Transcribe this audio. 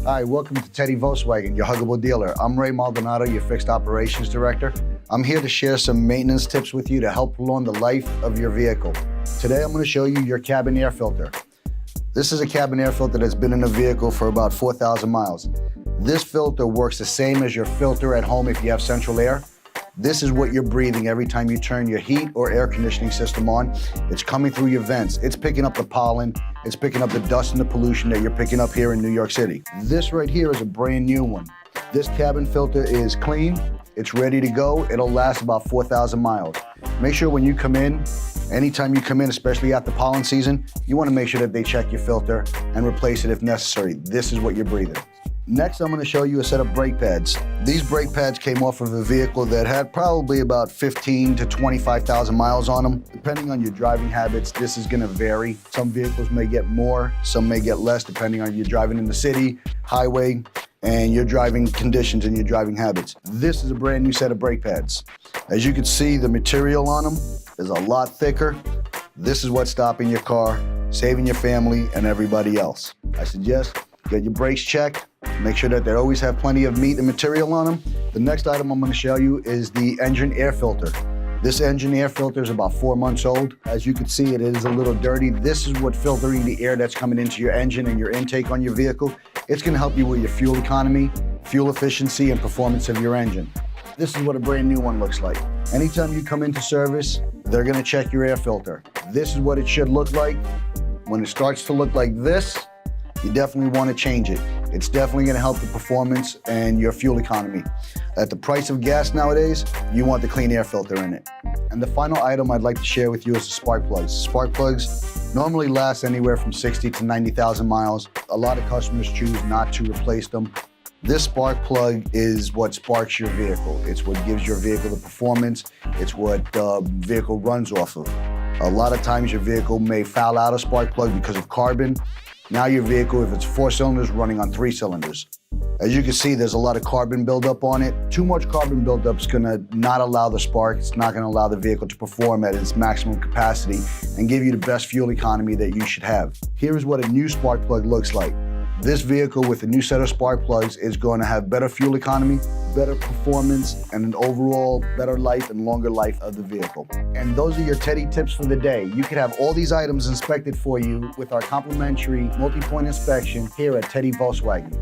Hi, welcome to Teddy Volkswagen, your huggable dealer. I'm Ray Maldonado, your fixed operations director. I'm here to share some maintenance tips with you to help prolong the life of your vehicle. Today, I'm going to show you your cabin air filter. This is a cabin air filter that's been in the vehicle for about 4,000 miles. This filter works the same as your filter at home if you have central air. This is what you're breathing every time you turn your heat or air conditioning system on. It's coming through your vents. It's picking up the pollen. It's picking up the dust and the pollution that you're picking up here in New York City. This right here is a brand new one. This cabin filter is clean. It's ready to go. It'll last about 4,000 miles. Make sure when you come in, anytime you come in, especially at the pollen season, you want to make sure that they check your filter and replace it if necessary. This is what you're breathing. Next, I'm going to show you a set of brake pads. These brake pads came off of a vehicle that had probably about 15 to 25,000 miles on them. Depending on your driving habits, this is going to vary. Some vehicles may get more, some may get less, depending on you driving in the city, highway, and your driving conditions and your driving habits. This is a brand new set of brake pads. As you can see, the material on them is a lot thicker. This is what's stopping your car, saving your family and everybody else. I suggest get your brakes checked. Make sure that they always have plenty of meat and material on them. The next item I'm going to show you is the engine air filter. This engine air filter is about 4 months old. As you can see, it is a little dirty. This is what filtering the air that's coming into your engine and your intake on your vehicle. It's going to help you with your fuel economy, fuel efficiency, and performance of your engine. This is what a brand new one looks like. Anytime you come into service, they're going to check your air filter. This is what it should look like. When it starts to look like this, you definitely want to change it. It's definitely going to help the performance and your fuel economy. At the price of gas nowadays, you want the clean air filter in it. And the final item I'd like to share with you is the spark plugs. Spark plugs normally last anywhere from 60 to 90,000 miles. A lot of customers choose not to replace them. This spark plug is what sparks your vehicle. It's what gives your vehicle the performance. It's what the vehicle runs off of. A lot of times your vehicle may foul out a spark plug because of carbon. Now your vehicle, if it's 4 cylinders, running on 3 cylinders. As you can see, there's a lot of carbon buildup on it. Too much carbon buildup is gonna not allow the spark. It's not gonna allow the vehicle to perform at its maximum capacity and give you the best fuel economy that you should have. Here is what a new spark plug looks like. This vehicle with a new set of spark plugs is going to have better fuel economy, better performance, and an overall better life and longer life of the vehicle. And those are your Teddy tips for the day. You can have all these items inspected for you with our complimentary multi-point inspection here at Teddy Volkswagen.